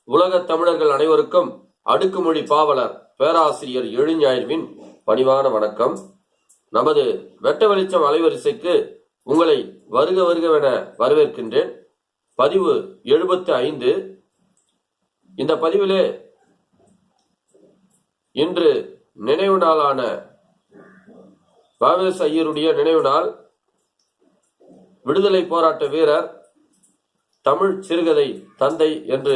உலகத் தமிழர்கள் அனைவருக்கும் அடுக்குமொழி பாவலர் பேராசிரியர் எழுஞாயிறுவின் பணிவான வணக்கம். நமது வெட்ட வெளிச்சம் அலைவரிசைக்கு உங்களை வருக வருகவென வரவேற்கின்றேன். பதிவு 75. இந்த பதிவிலே இன்று நினைவு நாளான வ.வே.ஸ். ஐயருடைய நினைவு நாள். விடுதலை போராட்ட வீரர், தமிழ் சிறுகதை தந்தை என்று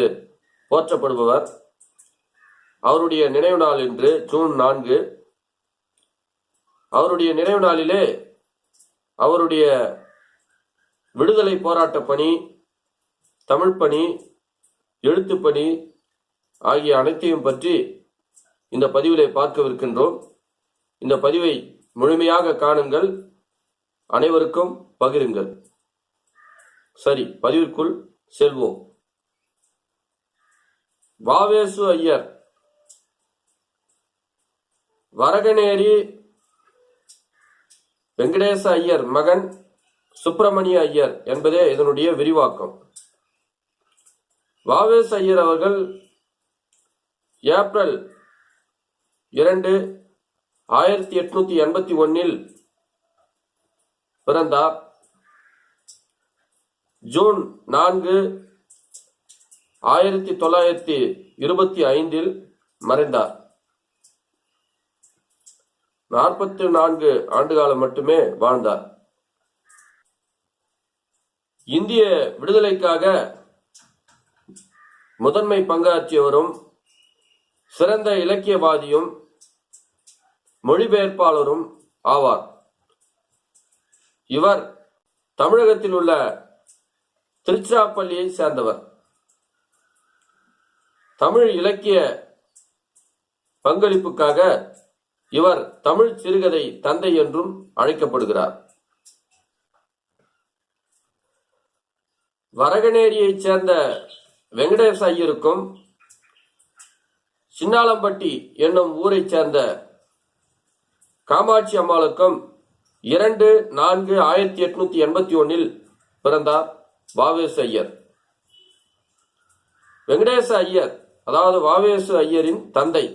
போற்றப்படுபவர். அவருடைய நினைவு நாள் இன்று ஜூன் 4. அவருடைய நினைவு நாளிலே அவருடைய விடுதலை போராட்ட பணி, தமிழ் பணி, எழுத்துப்பணி ஆகிய அனைத்தையும் பற்றி இந்த பதிவிலே பார்க்கவிருக்கின்றோம். இந்த பதிவை முழுமையாக காணுங்கள், அனைவருக்கும் பகிருங்கள். சரி, பதிவிற்குள் செல்வோம். வ.வே.சு. ஐயர் வரகனேரி வெங்கடேச ஐயர் மகன் சுப்பிரமணிய ஐயர் என்பதே இதனுடைய விரிவாக்கம். வ.வே.ஸ். ஐயர் அவர்கள் ஏப்ரல் 2, 1881 பிறந்தார். ஜூன் 4, 1925 மறைந்தார். 44 ஆண்டுகாலம் மட்டுமே வாழ்ந்தார். இந்திய விடுதலைக்காக முதன்மை பங்காற்றியவரும், சிறந்த இலக்கியவாதியும், மொழிபெயர்ப்பாளரும் ஆவார். இவர் தமிழகத்தில் உள்ள திருச்சிராப்பள்ளியை சேர்ந்தவர். தமிழ் இலக்கிய பங்களிப்புக்காக இவர் தமிழ் சிறுகதை தந்தை என்றும் அழைக்கப்படுகிறார். வரகனேரியைச் சேர்ந்த வெங்கடேச ஐயருக்கும் சின்னாளம்பட்டி என்னும் ஊரைச் சேர்ந்த காமாட்சி அம்மாளுக்கும் 2/4/1881 பிறந்தார் வ.வே.ஸ். ஐயர். வெங்கடேச ஐயர், அதாவது வ.வே.சு. ஐயரின் தந்தை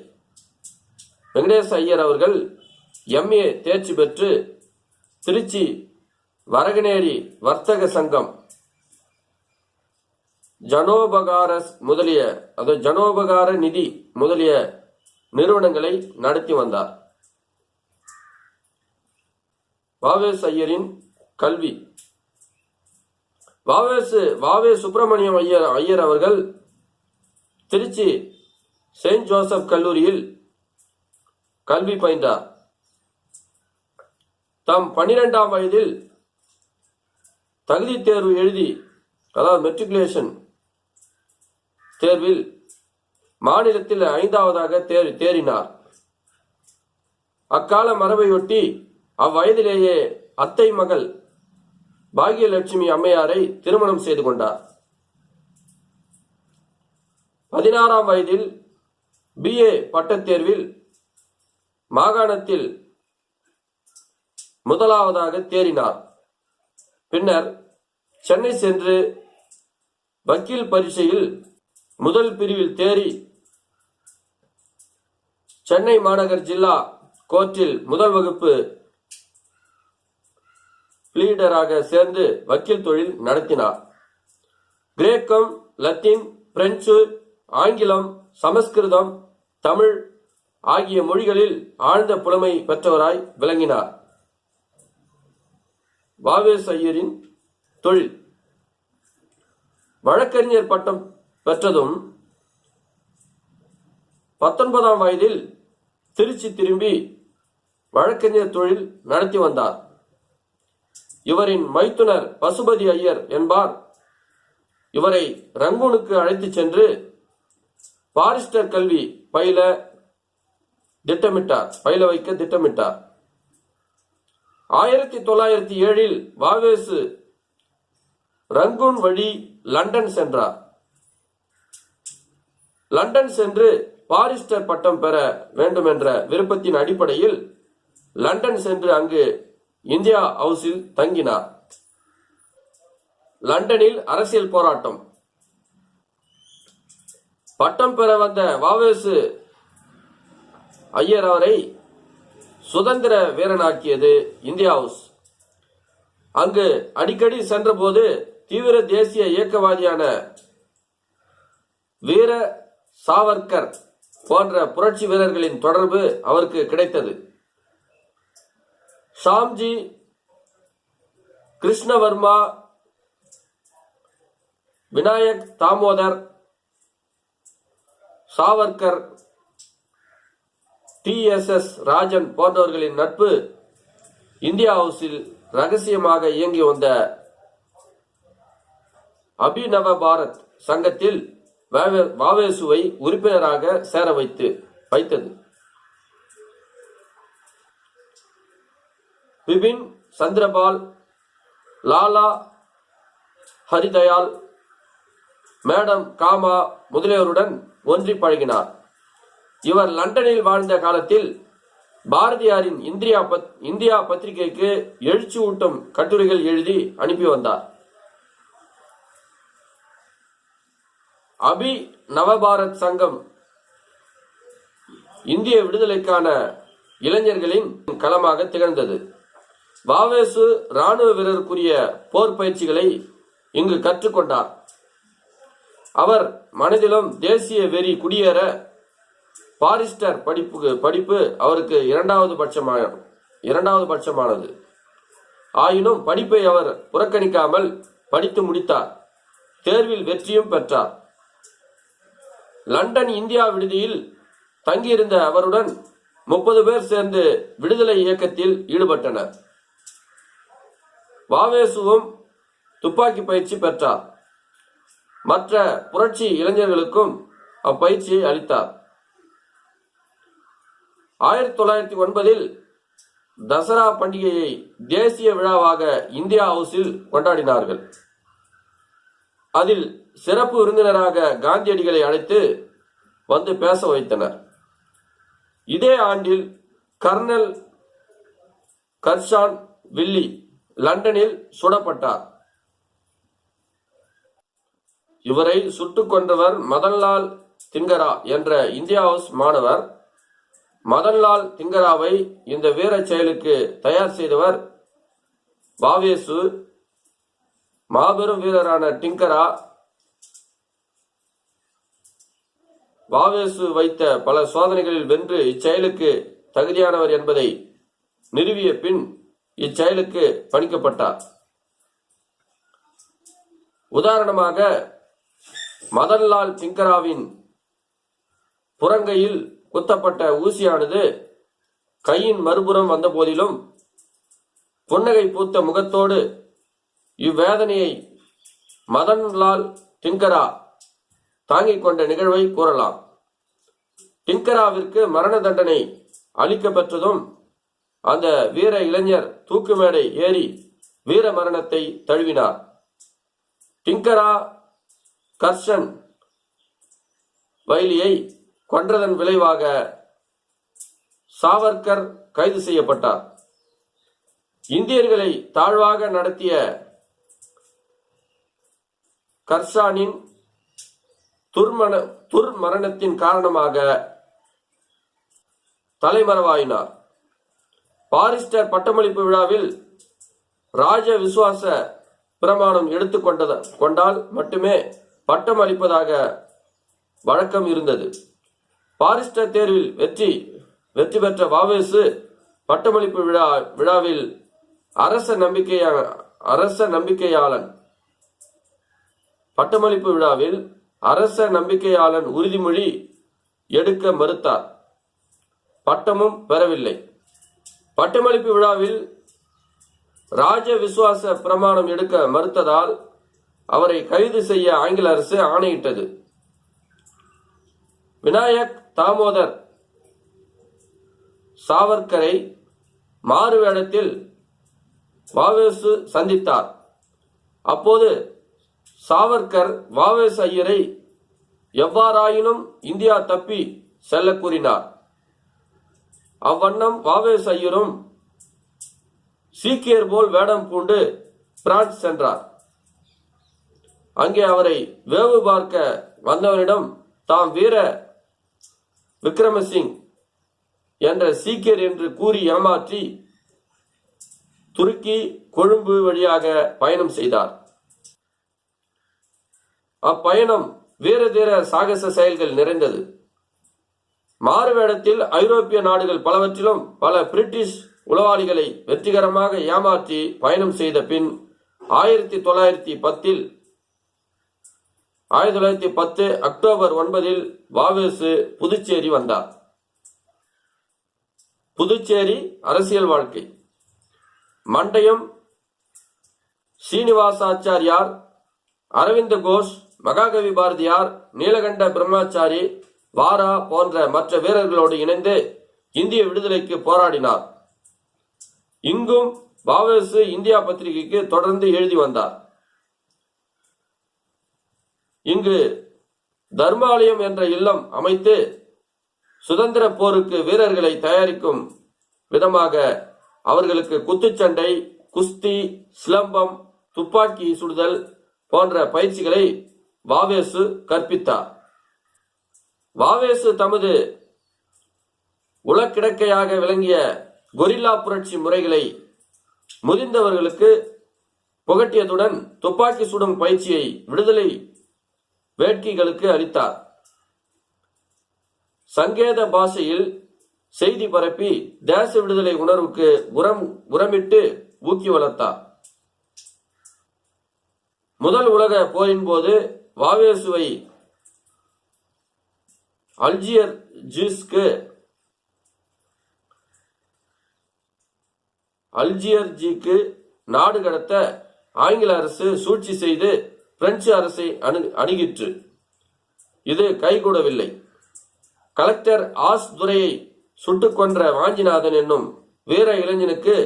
வெங்கடேச ஐயர் அவர்கள் M.A. தேர்ச்சி பெற்று திருச்சி வரகனேரி வர்த்தக சங்கம், ஜனோபகார நிதி முதலிய நிறுவனங்களை நடத்தி வந்தார். வ.வே.ஸ். ஐயரின் கல்வி. வ.வே. சுப்பிரமணியம் ஐயர் அவர்கள் திருச்சி செயின்ட் ஜோசப் கல்லூரியில் கல்வி பயின்றார். தம் 12ஆம் வயதில் தகுதி தேர்வு எழுதி, அதாவது மெட்ரிகுலேஷன் தேர்வில் மாநிலத்தில் 5ஆவதாக தேறினார். அக்கால மரபையொட்டி அவ்வயதிலேயே அத்தை மகள் பாகியலட்சுமி அம்மையாரை திருமணம் செய்து கொண்டார். 16ஆம் வயதில் B.A. பட்டத்தேர்வில் மாகாணத்தில் முதலாவதாக தேறினார். பின்னர் சென்னை சென்று வக்கீல் பரீட்சையில் முதல் பிரிவில் தேறி சென்னை மாநகர் ஜில்லா கோர்ட்டில் முதல் வகுப்பு பிளீடராக சேர்ந்து வக்கீல் தொழில் நடத்தினார். கிரேக்கம், லத்தீன், பிரெஞ்சு, ஆங்கிலம், சமஸ்கிருதம், தமிழ் ஆகிய மொழிகளில் ஆழ்ந்த புலமை பெற்றவராய் விளங்கினார். வ.வே.ஸ். ஐயரின் தொழில். வழக்கறிஞர் பட்டம் பெற்றதும் 19ஆம் வயதில் திருச்சி திரும்பி வழக்கறிஞர் தொழில் நடத்தி வந்தார். இவரின் மைத்துனர் பசுபதி ஐயர் என்பார் இவரை ரங்கூனுக்கு அழைத்துச் சென்று பாரிஸ்டர் கல்வி பயில வைக்க திட்டமிட்டார். 1907 வ.வே.சு. ரங்கூன் வழி லண்டன் சென்றார். லண்டன் சென்று பாரிஸ்டர் பட்டம் பெற வேண்டும் என்ற விருப்பத்தின் அடிப்படையில் லண்டன் சென்று அங்கு இந்தியா ஹவுஸில் தங்கினார். லண்டனில் அரசியல் போராட்டம். பட்டம் பெற வந்த வாவேசு ஐயர் அவரை சுதந்திர வீரனாக்கியது இந்தியா ஹவுஸ். அங்கு அடிக்கடி சென்றபோது தீவிர தேசிய இயக்கவாதியான வீர சாவர்கர் போன்ற புரட்சி வீரர்களின் தொடர்பு அவருக்கு கிடைத்தது. ஷாம்ஜி கிருஷ்ணவர்மா, விநாயக் தாமோதர் சாவர்கர், TSS ராஜன் போன்றவர்களின் நட்பு இந்தியா ஹவுஸில் ரகசியமாக இயங்கி வந்த அபிநவ பாரத் சங்கத்தில் வாவேசுவை உறுப்பினராக சேர வைத்தது. பிபின் சந்திரபால், லாலா ஹரிதயால், மேடம் காமா முதலியோருடன் ஒன்றி பழகினார். இவர் லண்டனில் வாழ்ந்த காலத்தில் பாரதியாரின் இந்தியா பத்திரிகைக்கு எழுச்சி ஊட்டும் கட்டுரைகள் எழுதி அனுப்பி வந்தார். அபி நவபாரத் சங்கம் இந்திய விடுதலைக்கான இளைஞர்களின் களமாக திகழ்ந்தது. வாவேசு ராணுவ வீரருக்குரிய போர் பயிற்சிகளை இங்கு கற்றுக்கொண்டார். அவர் மனதிலும் தேசிய வெறி குடியேற பாரிஸ்டர் படிப்பு அவருக்கு இரண்டாவது பட்சமானது. ஆயினும் படிப்பை அவர் புறக்கணிக்காமல் படித்து முடித்தார். தேர்வில் வெற்றியும் பெற்றார். லண்டன் இந்தியா விடுதியில் தங்கியிருந்த அவருடன் 30 பேர் சேர்ந்து விடுதலை இயக்கத்தில் ஈடுபட்டனர். வாவேசுவும் துப்பாக்கி பயிற்சி பெற்றார். மற்ற புரட்சி இளைஞர்களுக்கும் அப்பயிற்சியை அளித்தார். 1909 தசரா பண்டிகையை தேசிய விழாவாக இந்தியா ஹவுஸில் கொண்டாடினார்கள். அதில் சிறப்பு விருந்தினராக காந்தியடிகளை அழைத்து வந்து பேச வைத்தனர். இதே ஆண்டில் கர்னல் கர்ஷான் வில்லி லண்டனில் சுடப்பட்டார். இவரை சுட்டுக் கொன்றவர் மதன்லால் திங்கரா என்ற இந்தியா ஹவுஸ் மாணவர். மதன்லால் திங்கராவை இந்த வீர செயலுக்கு தயார் செய்தவர் வாவேசு. மாபெரும் வீரரான டிங்கரா வாவேசு வைத்த பல சோதனைகளில் வென்று இச்செயலுக்கு தகுதியானவர் என்பதை நிறுவிய பின் இச்செயலுக்கு பணிக்கப்பட்டார். உதாரணமாக மதன்லால் திங்கராவின் புறங்கையில் குத்தப்பட்ட ஊசியானது கையின் மறுபுறம் வந்த போதிலும் புன்னகை பூத்த முகத்தோடு இவ்வேதனையை மதன்லால் திங்கரா தாங்கிக் கொண்ட நிகழ்வை கூறலாம். டிங்கராவிற்கு மரண தண்டனை அளிக்கப்பெற்றதும் அந்த வீர இளைஞர் தூக்கு மேடை ஏறி வீர மரணத்தை தழுவினார். டிங்கரா கர்ஷன் வைலியை கொன்றதன் விளைவாக சாவர்கர் கைது செய்யப்பட்டார். இந்தியர்களை தாழ்வாக நடத்திய கர்ஷானின் துர்மரணத்தின் காரணமாக தலைமறைவாயினார். பாரிஸ்டர் பட்டமளிப்பு விழாவில் ராஜ விசுவாச பிரமாணம் கொண்டால் மட்டுமே பட்டம் அளிப்பதாக வழக்கம் இருந்தது. பாரிஸ்டர் தேர்வில் வெற்றி பெற்ற வாவேசு பட்டமளிப்பு விழாவில் அரச நம்பிக்கையாளன் உறுதிமொழி எடுக்க மறுத்தார். பட்டமும் பெறவில்லை. பட்டமளிப்பு விழாவில் ராஜ விசுவாச பிரமாணம் எடுக்க மறுத்ததால் அவரை கைது செய்ய ஆங்கில அரசு ஆணையிட்டது. விநாயக் தாமோதர் சாவர்கரை மாறு வேடத்தில் வாவேசு சந்தித்தார். அப்போது சாவர்கர் வாவேசு ஐயரை எவ்வாறாயினும் இந்தியா தப்பி செல்ல கூறினார். அவ்வண்ணம் வாவேசு ஐயரும் சீக்கியர் போல் வேடம் பூண்டு பிரான்ஸ் சென்றார். அங்கே அவரை வேவு பார்க்க வந்தவரிடம் தாம் வீர விக்ரமசிங் என்ற சீக்கியர் என்று கூறி ஏமாற்றி துருக்கி கொழும்பு வழியாக பயணம் செய்தார். அப்பயணம் வீர தீர சாகச செயல்கள் நிறைந்தது. மாறுவேடத்தில் ஐரோப்பிய நாடுகள் பலவற்றிலும் பல பிரிட்டிஷ் உளவாளிகளை வெற்றிகரமாக ஏமாற்றி பயணம் செய்த பின் 1910 அக்டோபர் 9 வாவேசு புதுச்சேரி வந்தார். புதுச்சேரி அரசியல் வாழ்க்கை. மண்டயம் சீனிவாசாச்சாரியார், அரவிந்த கோஷ், மகாகவி பாரதியார், நீலகண்ட பிரம்மாச்சாரி, வாரா போன்ற மற்ற வீரர்களோடு இணைந்து இந்திய விடுதலைக்கு போராடினார். இங்கும் வாவேசு இந்தியா பத்திரிகைக்கு தொடர்ந்து எழுதி வந்தார். இங்கு தர்மாலயம் என்ற இல்லம் அமைத்து சுதந்திர போருக்கு வீரர்களை தயாரிக்கும் விதமாக அவர்களுக்கு குத்துச்சண்டை, குஸ்தி, சிலம்பம், துப்பாக்கி சுடுதல் போன்ற பயிற்சிகளை வாவேசு கற்பித்தார். வாவேசு தமது உலக்கிடக்கையாக விளங்கிய கொரில்லா புரட்சி முறைகளை முதிர்ந்தவர்களுக்கு புகட்டியதுடன் துப்பாக்கி சுடும் பயிற்சியை விடுதலை வேட்கைகளுக்கு அளித்தார். சங்கேத பாஷையில் செய்தி பரப்பி தேச விடுதலை உணர்வுக்கு உரமிட்டு ஊக்கி வளர்த்தார். முதல் உலக போரின் போது வாவேசுவை அல்ஜியர்ஜிக்கு நாடு கடத்த ஆங்கில அரசு சூழ்ச்சி செய்து பிரெஞ்சு அரசை அணுகிற்று. இது கைகூடவில்லை. கலெக்டர் ஆஸ் துரையை சுட்டுக் கொன்ற வாஞ்சிநாதன் என்னும் வீர இளைஞனுக்கு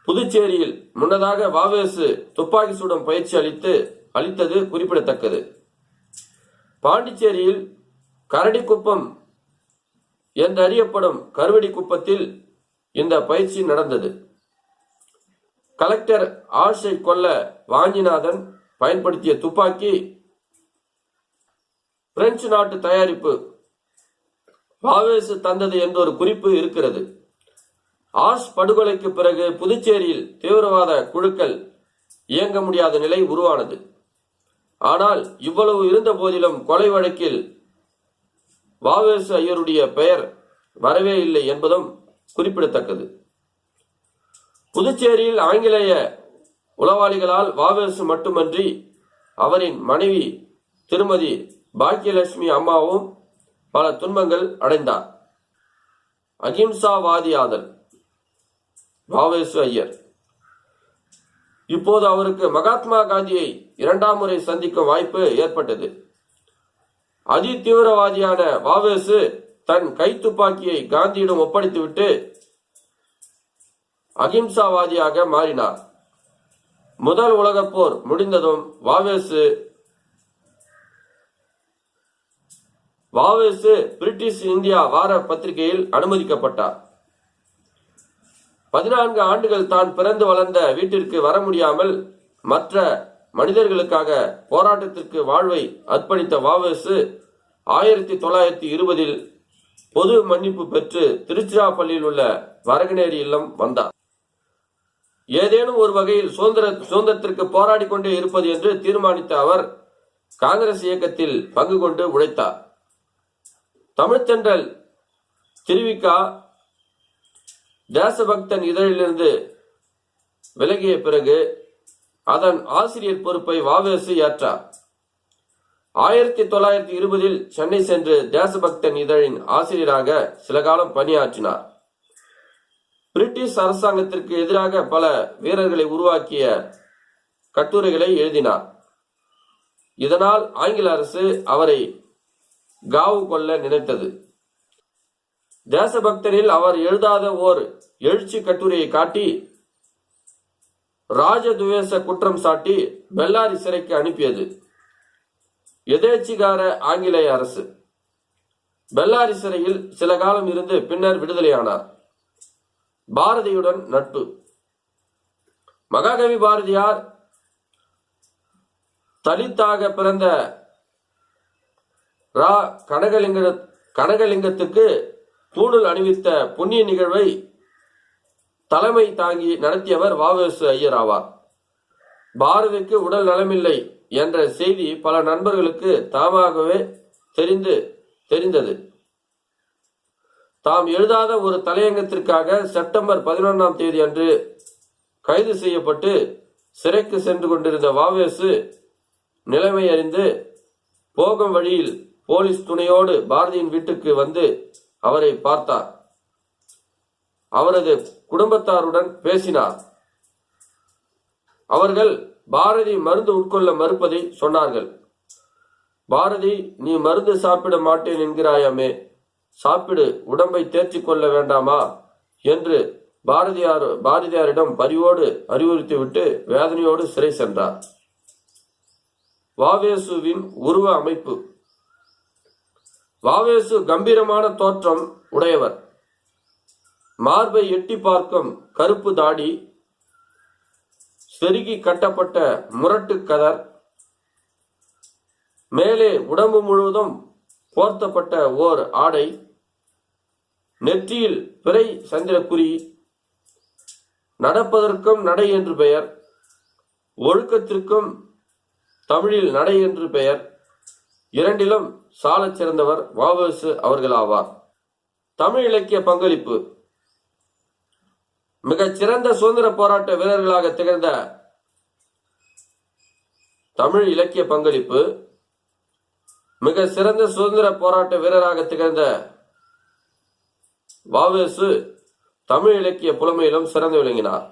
புதுச்சேரியில் முன்னதாக வாவேசு துப்பாக்கி சுடும் பயிற்சி அளித்தது குறிப்பிடத்தக்கது. பாண்டிச்சேரியில் கரடிக்குப்பம் என்றறியப்படும் கருவடி குப்பத்தில் இந்த பயிற்சி நடந்தது. கலெக்டர் ஆஷை கொல்ல வாஞ்சிநாதன் பயன்படுத்திய துப்பாக்கி பிரெஞ்சு நாட்டு தயாரிப்பு வாவேசு தந்தது என்ற ஒரு குறிப்பு இருக்கிறது. ஆஷ் படுகொலைக்கு பிறகு புதுச்சேரியில் தீவிரவாத குழுக்கள் இயங்க முடியாத நிலை உருவானது. ஆனால் இவ்வளவு இருந்த போதிலும் கொலை வழக்கில் வாவேசு ஐயருடைய பெயர் வரவே இல்லை என்பதும் குறிப்பிடத்தக்கது. புதுச்சேரியில் ஆங்கிலேய உளவாளிகளால் வாவேசு மட்டுமன்றி அவரின் மனைவி திருமதி பாக்கியலட்சுமி அம்மாவும் பல துன்பங்கள் அடைந்தார். அகிம்சாவாதியாதல் வாவேசு ஐயர். இப்போது அவருக்கு மகாத்மா காந்தியை 2ஆம் முறை சந்திக்கும் வாய்ப்பு ஏற்பட்டது. அதி தீவிரவாதியான வாவேசு தன் கைத்துப்பாக்கியை காந்தியிடம் ஒப்படைத்துவிட்டு அகிம்சாவாதியாக மாறினார். முதல் உலகப் போர் முடிந்ததும் வாவேசு பிரிட்டிஷ் இந்தியா வார பத்திரிகையில் அனுமதிக்கப்பட்டார். 14 ஆண்டுகள் தான் பிறந்து வளர்ந்த வீட்டிற்கு வர முடியாமல் மற்ற மனிதர்களுக்காக போராட்டத்திற்கு வாழ்வை அர்ப்பணித்த வாவேசு 1920 பொது மன்னிப்பு பெற்று திருச்சிராப்பள்ளியில் உள்ள வரகநேரி இல்லம் வந்தார். ஏதேனும் ஒரு வகையில் சுதந்திரத்திற்கு போராடி கொண்டே இருப்பது என்று தீர்மானித்த அவர் காங்கிரஸ் இயக்கத்தில் பங்கு கொண்டு உழைத்தார். தமிழ்த்தென்றல் திருவிக்கா தேசபக்தன் இதழிலிருந்து விலகிய பிறகு அதன் ஆசிரியர் பொறுப்பை வாவேசு ஏற்றார். 1920 சென்னை சென்று தேசபக்தன் இதழின் ஆசிரியராக சில காலம் பணியாற்றினார். பிரிட்டிஷ் அரசாங்கத்திற்கு எதிராக பல வீரர்களை உருவாக்கிய கட்டுரைகளை எழுதினார். இதனால் ஆங்கில அரசு அவரை காவு கொள்ள நினைத்தது. தேசபக்தரில் அவர் எழுதாத ஓர் எழுச்சி கட்டுரையை காட்டி ராஜதுவேச குற்றம் சாட்டி பெல்லாரி சிறைக்கு அனுப்பியது எதேச்சிகார ஆங்கிலேய அரசு. பெல்லாரி சிறையில் சில காலம் இருந்து பின்னர் விடுதலையானார். பாரதியுடன் நட்பு. மகாகவி பாரதியார் தலித்தாக பிறந்த ரா கனகலிங்கத்துக்கு பூணூல் அணிவித்த புண்ணிய நிகழ்வை தலைமை தாங்கி நடத்தியவர் வ.உ.சி. ஐயர் ஆவார். பாரதிக்கு உடல் நலமில்லை என்ற செய்தி பல நண்பர்களுக்கு தாமாகவே தெரிந்தது. தாம் எழுதாத ஒரு தலையங்கத்திற்காக செப்டம்பர் 11ஆம் தேதி அன்று கைது செய்யப்பட்டு சிறைக்கு சென்று கொண்டிருந்த வ.உ.சி. நிலைமை அறிந்து போகும் வழியில் போலீஸ் துணையோடு பாரதியின் வீட்டுக்கு வந்து அவரை பார்த்தார். அவரது குடும்பத்தாருடன் பேசினார். அவர்கள் பாரதி மருந்து உட்கொள்ள மறுப்பதை சொன்னார்கள். பாரதி, நீ மருந்து சாப்பிட மாட்டேன் என்கிறாயாமே, சாப்பிடு, உடம்பை தேர்ச்சிக் கொள்ள வேண்டாமா என்று பாரதியாரிடம் பரிவோடு அறிவுறுத்திவிட்டு வேதனையோடு சிறை சென்றார். வ.உ.சி.வின் உருவ அமைப்பு. வ.உ.சி. கம்பீரமான தோற்றம் உடையவர். மார்பை எட்டி பார்க்கும் கருப்பு தாடி, செருகி கட்டப்பட்ட முரட்டு கதர், மேலே உடம்பு முழுவதும் போர்த்தப்பட்ட ஓர் ஆடை, நெற்றியில் பிறை சந்திரக்குறி, நடப்பதற்கும் நடை என்று பெயர், ஒழுக்கத்திற்கும் தமிழில் நடை என்று பெயர், இரண்டிலும் சாலச் சிறந்தவர் வ.உ.சி. அவர்கள் ஆவார். தமிழ் இலக்கிய பங்களிப்பு. மிகச் சிறந்த சுதந்திர போராட்ட வீரர்களாக திகழ்ந்த தமிழ் இலக்கிய பங்களிப்பு. மிக சிறந்த சுதந்திர போராட்ட வீரராக திகழ்ந்த வ.உ.சி. தமிழ் இலக்கிய புலமையிலும் சிறந்து விளங்கினார்.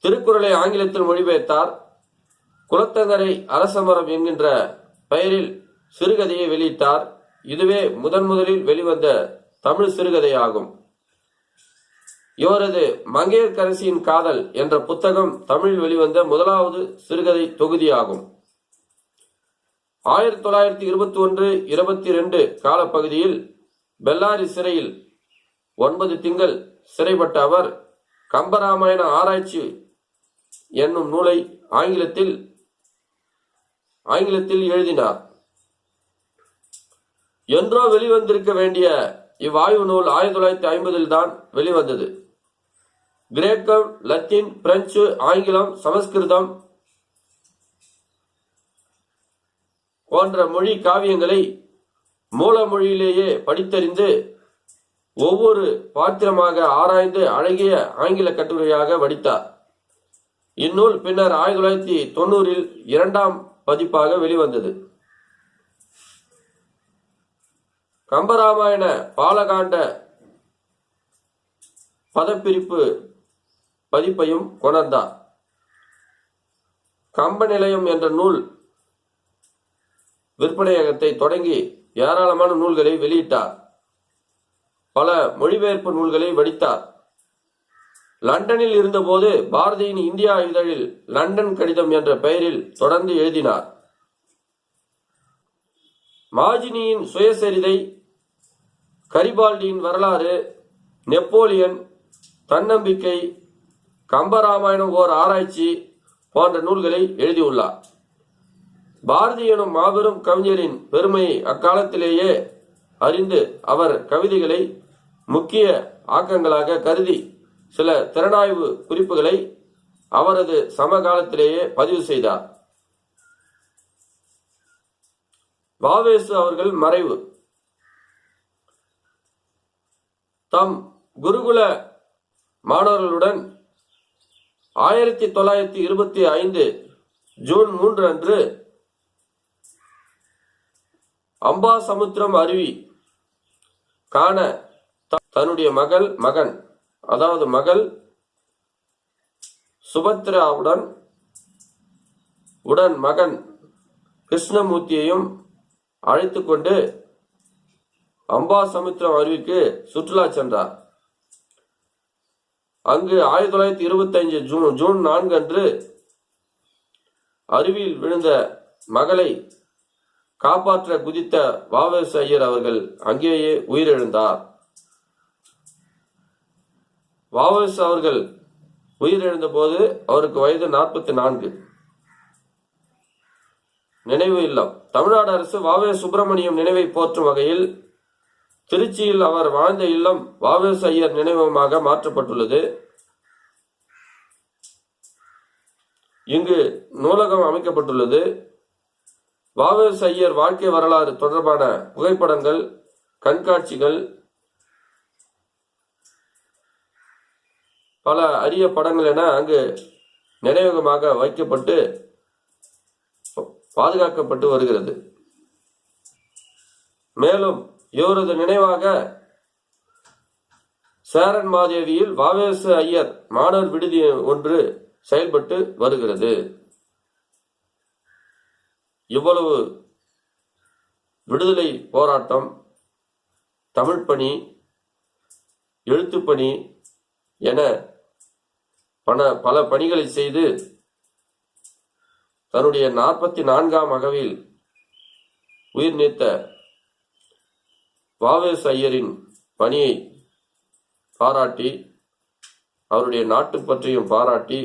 திருக்குறளை ஆங்கிலத்தில் மொழிபெயர்த்தார். குலத்தங்கரை அரசமரம் என்கின்ற பெயரில் சிறுகதையை வெளியிட்டார். இதுவே முதலில் வெளிவந்த தமிழ் சிறுகதையாகும். இவரது மங்கையர்க்கரசியின் காதல் என்ற புத்தகம் தமிழில் வெளிவந்த முதலாவது சிறுகதை தொகுதியாகும். 1921-22 காலப்பகுதியில் பெல்லாரி சிறையில் 9 திங்கள் சிறைப்பட்ட அவர் கம்பராமாயண ஆராய்ச்சி என்னும் நூலை ஆங்கிலத்தில் எழுதினார். என்றோ வெளிவந்திருக்க வேண்டிய இவ்வாய்வு நூல் 1950 தான் வெளிவந்தது. கிரேக்கம், லத்தீன், பிரெஞ்சு, ஆங்கிலம், சமஸ்கிருதம் போன்ற மொழி காவியங்களை மூல மொழியிலேயே படித்தறிந்து ஒவ்வொரு பாத்திரமாக ஆராய்ந்து அழகிய ஆங்கில கட்டுரையாக வடித்தார். இந்நூல் பின்னர் 1990 2ஆம் பதிப்பாக வெளிவந்தது. கம்பராமாயண பாலகாண்ட பதப்பிரிப்பு பதிப்பையும் கொணர்ந்தார். கம்ப நிலையம் என்ற நூல் விற்பனையகத்தை தொடங்கி ஏராளமான நூல்களை வெளியிட்டார். பல மொழிபெயர்ப்பு நூல்களை வடித்தார். லண்டனில் இருந்தபோது பாரதியின் இந்தியா இதழில் லண்டன் கடிதம் என்ற பெயரில் தொடர்ந்து எழுதினார். மாஜினியின் சுயசரிதை, கரிபால்டியின் வரலாறு, நெப்போலியன், தன்னம்பிக்கை, கம்பராமாயணம் ஓர் ஆராய்ச்சி போன்ற நூல்களை எழுதியுள்ளார். பாரதி எனும் மாபெரும் கவிஞரின் பெருமையை அக்காலத்திலேயே அறிந்து அவர் கவிதைகளை முக்கிய ஆக்கங்களாக கருதி சில திறனாய்வு குறிப்புகளை அவரது சமகாலத்திலேயே பதிவு செய்தார். வ.உ.சி. அவர்கள் மறைவு. தம் குருகுல மாணவர்களுடன் 1925 ஜூன் 3 அன்று அம்பாசமுத்திரம் அருவி காண தன்னுடைய மகன் சுபத்ராவுடன் மகன் கிருஷ்ணமூர்த்தியையும் அழைத்துக் கொண்டு அம்பாசமுத்திரம் அருவிக்கு சுற்றுலா சென்றார். அங்கு 1925 ஜூன் 4 அன்று அருவியில் விழுந்த மகளை காப்பாற்ற குதித்த வ.உ.சி. ஐயர் அவர்கள் அங்கேயே உயிரிழந்தார். வ.உ.சி. அவர்கள் உயிரிழந்த போது அவருக்கு வயது 44. நினைவு இல்லம். தமிழ்நாடு அரசு வ.வே. சுப்பிரமணியம் நினைவை போற்றும் வகையில் திருச்சியில் அவர் வாழ்ந்த இல்லம் வ.வே.எஸ். ஐயர் நினைவகமாக மாற்றப்பட்டுள்ளது. இங்கு நூலகம் அமைக்கப்பட்டுள்ளது. வ.வே.எஸ். ஐயர் வாழ்க்கை வரலாறு தொடர்பான புகைப்படங்கள், கண்காட்சிகள், பல அரிய படங்கள் என அங்கு நினைவகமாக வைக்கப்பட்டு பாதுகாக்கப்பட்டு வருகிறது. மேலும் இவரது நினைவாக சேரன் மாதேவியில் வ.வே.எஸ். ஐயர் மாணவர் விடுதி ஒன்று செயல்பட்டு வருகிறது. இவ்வளவு விடுதலை போராட்டம், தமிழ் பணி, எழுத்துப்பணி என பல பணிகளை செய்து தன்னுடைய 44ஆம் அகவில் உயிர் நீத்த வ.வே.எஸ். ஐயரின் பணியை பாராட்டி, அவருடைய நாட்டு பற்றியும் பாராட்டி,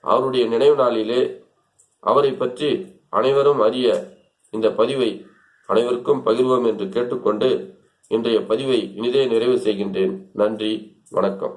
அவருடைய நினைவு நாளிலே அவரை பற்றி அனைவரும் அறிய இந்த பதிவை அனைவருக்கும் பகிர்வோம் என்று கேட்டுக்கொண்டு இன்றைய பதிவை இனிதே நிறைவு செய்கின்றேன். நன்றி, வணக்கம்.